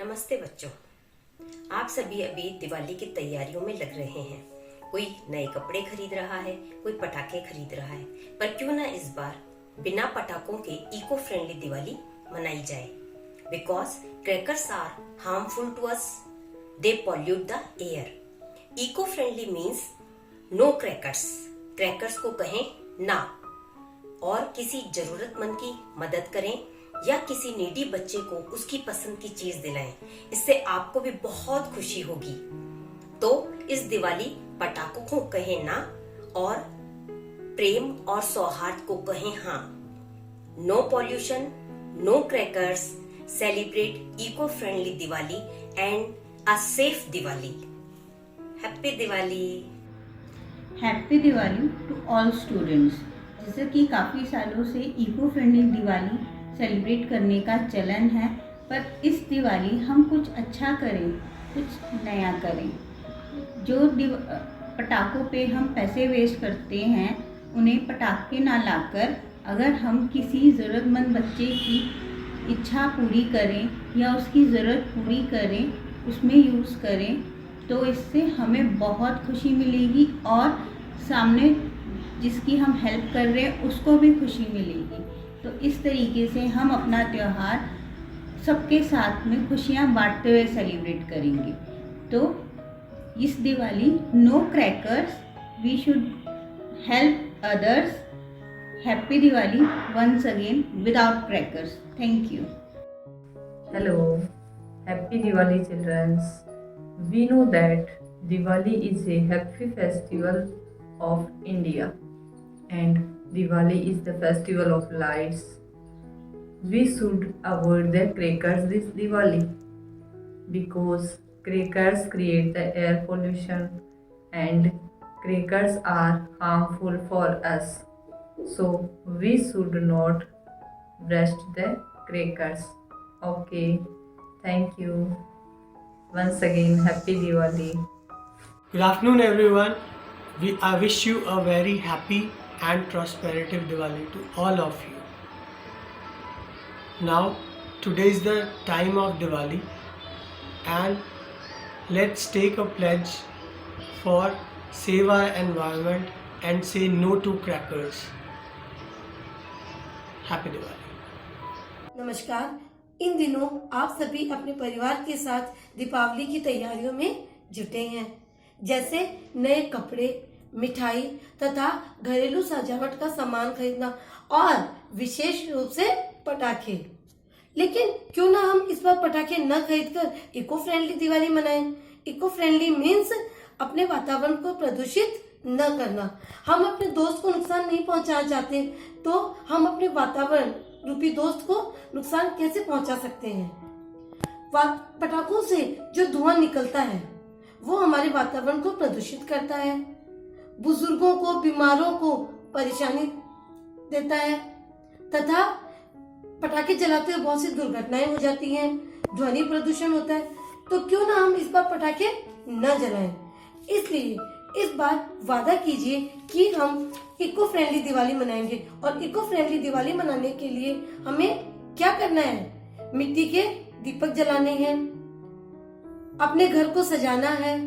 नमस्ते बच्चों। आप सभी अभी दिवाली की तैयारियों में लग रहे हैं। कोई नए कपड़े खरीद रहा है, कोई पटाखे खरीद रहा है। पर क्यों ना इस बार बिना पटाखों के इको फ्रेंडली दिवाली मनाई जाए। Because crackers are harmful to us, they pollute the air. Eco friendly means no crackers. Crackers को कहें ना, और किसी जरूरतमंद की मदद करें या किसी नीडी बच्चे को उसकी पसंद की चीज दिलाएं। इससे आपको भी बहुत खुशी होगी। तो इस दिवाली पटाखों को कहें ना और प्रेम और सौहार्द को कहें हाँ। No pollution, no crackers, celebrate eco friendly Diwali and a safe Diwali. Happy Diwali. Happy Diwali to all students. जैसे कि काफ़ी सालों से इको फ्रेंडली दिवाली सेलिब्रेट करने का चलन है, पर इस दिवाली हम कुछ अच्छा करें, कुछ नया करें। जो पटाखों पे हम पैसे वेस्ट करते हैं, उन्हें पटाखे ना लाकर अगर हम किसी ज़रूरतमंद बच्चे की इच्छा पूरी करें या उसकी ज़रूरत पूरी करें, उसमें यूज़ करें, तो इससे हमें बहुत खुशी मिलेगी और सामने जिसकी हम हेल्प कर रहे हैं उसको भी खुशी मिलेगी। तो इस तरीके से हम अपना त्यौहार सबके साथ में खुशियाँ बांटते हुए सेलिब्रेट करेंगे। तो इस Diwali no crackers, we should help others. Happy Diwali once again without crackers. Thank you. Hello, Happy Diwali children. We know that Diwali is a happy festival of India and Diwali is the festival of lights. We should avoid the crackers this Diwali because crackers create the air pollution and crackers are harmful for us. So we should not burst the crackers. Okay, thank you. Once again, Happy Diwali. Good afternoon, everyone. I wish you a very happy and prosperative Diwali to all of you. Now, today is the time of Diwali, and let's take a pledge for save our environment and say no to crackers. Happy Diwali. नमस्कार। इन दिनों आप सभी अपने परिवार के साथ दीपावली की तैयारियों में जुटे हैं, जैसे नए कपड़े, मिठाई तथा घरेलू सजावट का सामान खरीदना और विशेष रूप से पटाखे। लेकिन क्यों ना हम इस बार पटाखे न खरीदकर इको फ्रेंडली दिवाली मनाएं। इको फ्रेंडली मीन्स अपने वातावरण को प्रदूषित न करना। हम अपने दोस्त को नुकसान नहीं पहुंचाना चाहते, तो हम अपने वातावरण रूपी दोस्त को नुकसान कैसे पहुंचा सकते हैं। पटाखों से जो धुआं निकलता है वो हमारे वातावरण को प्रदूषित करता है, बुजुर्गों को, बीमारों को परेशानी देता है तथा पटाखे जलाते हुए बहुत सी दुर्घटनाएं हो जाती हैं, ध्वनि प्रदूषण होता है। तो क्यों ना हम इस बार पटाखे न जलाएं। इसलिए इस बार वादा कीजिए कि हम इको फ्रेंडली दिवाली मनाएंगे। और इको फ्रेंडली दिवाली मनाने के लिए हमें क्या करना है? मिट्टी के दीपक जलाने हैं, अपने घर को सजाना है,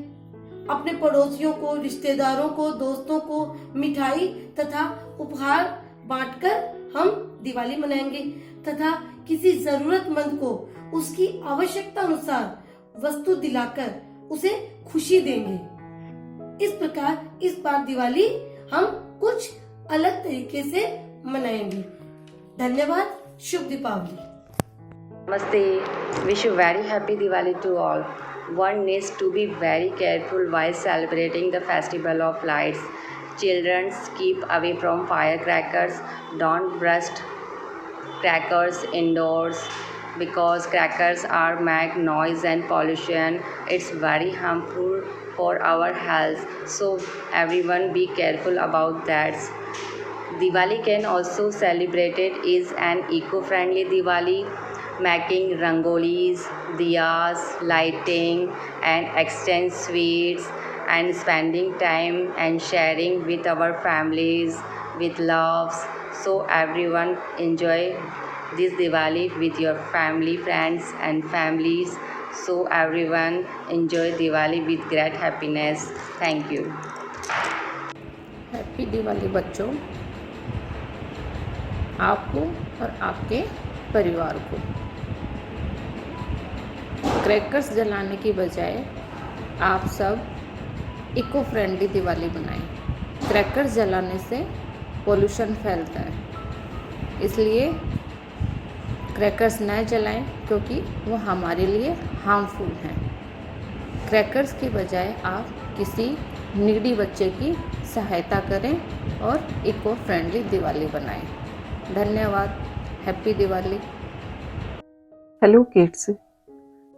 अपने पड़ोसियों को, रिश्तेदारों को, दोस्तों को मिठाई तथा उपहार बांटकर हम दिवाली मनाएंगे तथा किसी जरूरतमंद को उसकी आवश्यकता अनुसार वस्तु दिलाकर उसे खुशी देंगे। इस प्रकार इस बार दिवाली हम कुछ अलग तरीके से मनाएंगे। धन्यवाद। शुभ Deepawali. Namaste. Wish you very happy Diwali to all. One needs to be very careful while celebrating the festival of lights. Children, keep away from firecrackers. Don't burst crackers indoors because crackers are make noise and pollution. It's very harmful for our health. So everyone be careful about that. Diwali can also celebrated is an eco-friendly Diwali, making rangolis, diyas, lighting and exchange sweets and spending time and sharing with our families with loves. So everyone enjoy this Diwali with your family, friends and families. So everyone enjoy Diwali with great happiness. Thank you. Happy Diwali बच्चों, आपको और आपके परिवार को। Crackers जलाने की बजाय आप सब इको फ्रेंडली दिवाली बनाएं। क्रैकर्स जलाने से पोल्यूशन फैलता है, इसलिए क्रैकर्स न जलाएं क्योंकि वो हमारे लिए हार्मफुल हैं। क्रैकर्स की बजाय आप किसी नीडी बच्चे की सहायता करें और इको फ्रेंडली दिवाली बनाएं। धन्यवाद। हैप्पी दिवाली। हेलो किड्स,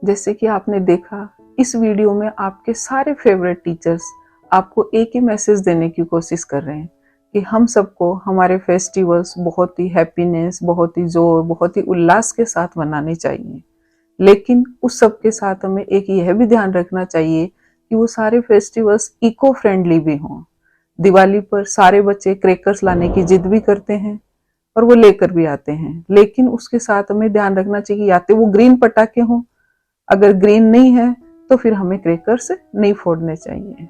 जैसे कि आपने देखा इस वीडियो में आपके सारे फेवरेट टीचर्स आपको एक ही मैसेज देने की कोशिश कर रहे हैं कि हम सबको हमारे फेस्टिवल्स बहुत ही हैप्पीनेस, बहुत ही जोर, बहुत ही उल्लास के साथ मनाने चाहिए। लेकिन उस सब के साथ हमें एक यह भी ध्यान रखना चाहिए कि वो सारे फेस्टिवल्स इको फ्रेंडली भी हों। दिवाली पर सारे बच्चे क्रैकर्स लाने की जिद भी करते हैं और वो लेकर भी आते हैं, लेकिन उसके साथ हमें ध्यान रखना चाहिए या तो वो ग्रीन पटाखे हों, अगर ग्रीन नहीं है तो फिर हमें क्रैकर्स नहीं फोड़ने चाहिए।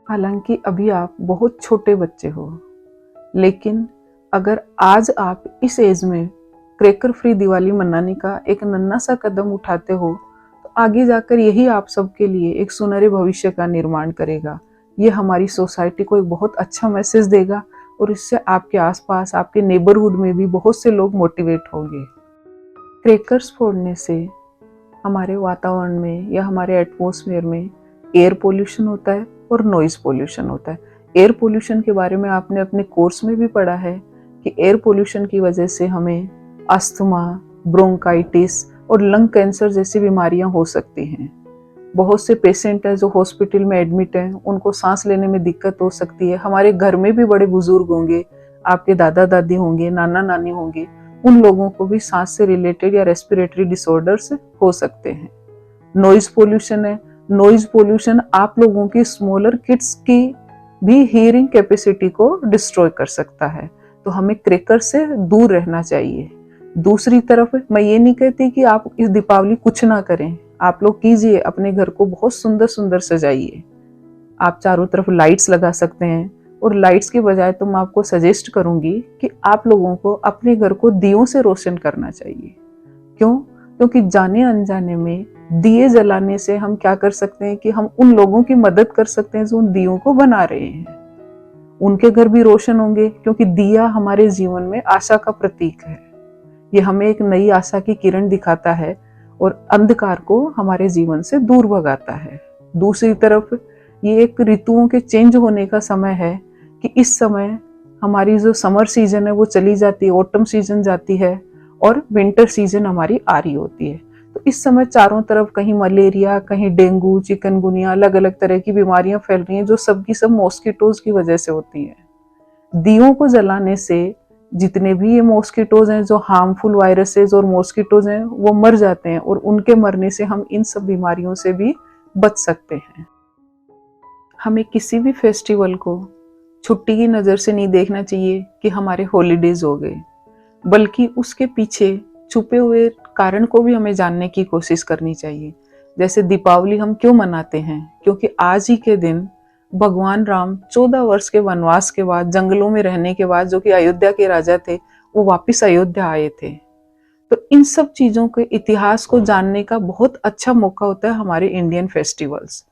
हालांकि अभी आप बहुत छोटे बच्चे हो, लेकिन अगर आज आप इस एज में क्रैकर फ्री दिवाली मनाने का एक नन्हा सा कदम उठाते हो तो आगे जाकर यही आप सबके लिए एक सुनहरे भविष्य का निर्माण करेगा। ये हमारी सोसाइटी को एक बहुत अच्छा मैसेज देगा और इससे आपके आसपास, आपके नेबरहुड में भी बहुत से लोग मोटिवेट होंगे। क्रैकर्स फोड़ने से हमारे वातावरण में या हमारे एटमॉस्फेयर में एयर पोल्यूशन होता है और नॉइज पोल्यूशन होता है। एयर पोल्यूशन के बारे में आपने अपने कोर्स में भी पढ़ा है कि एयर पोल्यूशन की वजह से हमें अस्थमा, ब्रोंकाइटिस और लंग कैंसर जैसी बीमारियां हो सकती हैं। बहुत से पेशेंट हैं जो हॉस्पिटल में एडमिट हैं, उनको सांस लेने में दिक्कत हो सकती है। हमारे घर में भी बड़े बुजुर्ग होंगे, आपके दादा दादी होंगे, नाना नानी होंगे, उन लोगों को भी सांस से रिलेटेड या रेस्पिरेटरी डिसऑर्डर्स हो सकते हैं। नॉइज पोल्यूशन है। नॉइज पोल्यूशन आप लोगों की स्मॉलर किड्स की भी हियरिंग कैपेसिटी को डिस्ट्रॉय कर सकता है, तो हमें क्रैकर से दूर रहना चाहिए। दूसरी तरफ मैं ये नहीं कहती कि आप इस दीपावली कुछ ना करें, आप लोग कीजिए, अपने घर को बहुत सुंदर सुंदर सजाइए। आप चारों तरफ लाइट्स लगा सकते हैं और लाइट्स की बजाय तो मैं आपको सजेस्ट करूंगी कि आप लोगों को अपने घर को दियों से रोशन करना चाहिए। क्यों? क्योंकि जाने अनजाने में दिए जलाने से हम क्या कर सकते हैं कि हम उन लोगों की मदद कर सकते हैं जो उन दियों को बना रहे हैं। उनके घर भी रोशन होंगे, क्योंकि दिया हमारे जीवन में आशा का प्रतीक है। ये हमें एक नई आशा की किरण दिखाता है और अंधकार को हमारे जीवन से दूर भगाता है। दूसरी तरफ ये एक ऋतुओं के चेंज होने का समय है कि इस समय हमारी जो समर सीजन है वो चली जाती है, ऑटम सीजन जाती है और विंटर सीजन हमारी आ रही होती है। तो इस समय चारों तरफ कहीं मलेरिया, कहीं डेंगू, चिकनगुनिया, अलग अलग तरह की बीमारियां फैल रही हैं, जो सब की सब मॉस्किटोज की वजह से होती हैं। दियों को जलाने से जितने भी ये मॉस्किटोज हैं, जो हार्मफुल वायरसेस और मॉस्किटोज हैं, वो मर जाते हैं और उनके मरने से हम इन सब बीमारियों से भी बच सकते हैं। हमें किसी भी फेस्टिवल को छुट्टी की नज़र से नहीं देखना चाहिए कि हमारे हॉलीडेज हो गए, बल्कि उसके पीछे छुपे हुए कारण को भी हमें जानने की कोशिश करनी चाहिए। जैसे दीपावली हम क्यों मनाते हैं? क्योंकि आज ही के दिन भगवान राम 14 वर्ष के वनवास के बाद, जंगलों में रहने के बाद, जो कि अयोध्या के राजा थे, वो वापस अयोध्या आए थे। तो इन सब चीजों के इतिहास को जानने का बहुत अच्छा मौका होता है हमारे इंडियन फेस्टिवल्स।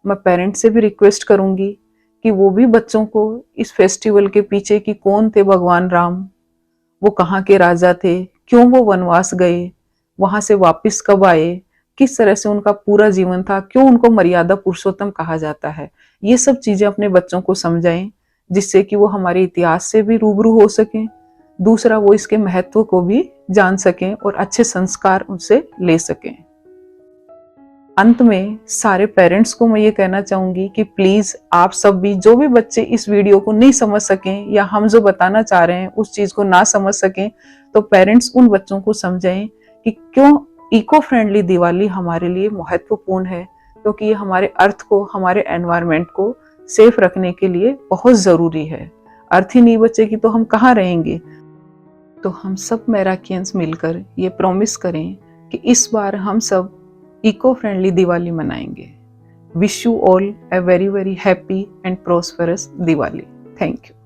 मैं पेरेंट्स से भी रिक्वेस्ट करूंगी कि वो भी बच्चों को इस फेस्टिवल के पीछे कि कौन थे भगवान राम, वो कहाँ के राजा थे, क्यों वो वनवास गए, वहां से वापस कब आए, किस तरह से उनका पूरा जीवन था, क्यों उनको मर्यादा पुरुषोत्तम कहा जाता है, ये सब चीजें अपने बच्चों को समझाएं, जिससे कि वो हमारे इतिहास से भी रूबरू हो सकें। दूसरा, वो इसके महत्व को भी जान सकें और अच्छे संस्कार उनसे ले सकें। अंत में सारे पेरेंट्स को मैं ये कहना चाहूंगी कि प्लीज आप सब भी, जो भी बच्चे इस वीडियो को नहीं समझ सकें या हम जो बताना चाह रहे हैं उस चीज को ना समझ सकें, तो पेरेंट्स उन बच्चों को समझाएं कि क्यों इको फ्रेंडली दिवाली हमारे लिए महत्वपूर्ण है, क्योंकि ये हमारे अर्थ को, हमारे एनवायरनमेंट को सेफ रखने के लिए बहुत जरूरी है। अर्थ ही नहीं बचेगी तो हम कहाँ रहेंगे। तो हम सब मेराकियंस मिलकर ये प्रॉमिस करें कि इस बार हम सब इको फ्रेंडली दिवाली मनाएंगे। Wish you all a very very happy and prosperous Diwali. Thank you.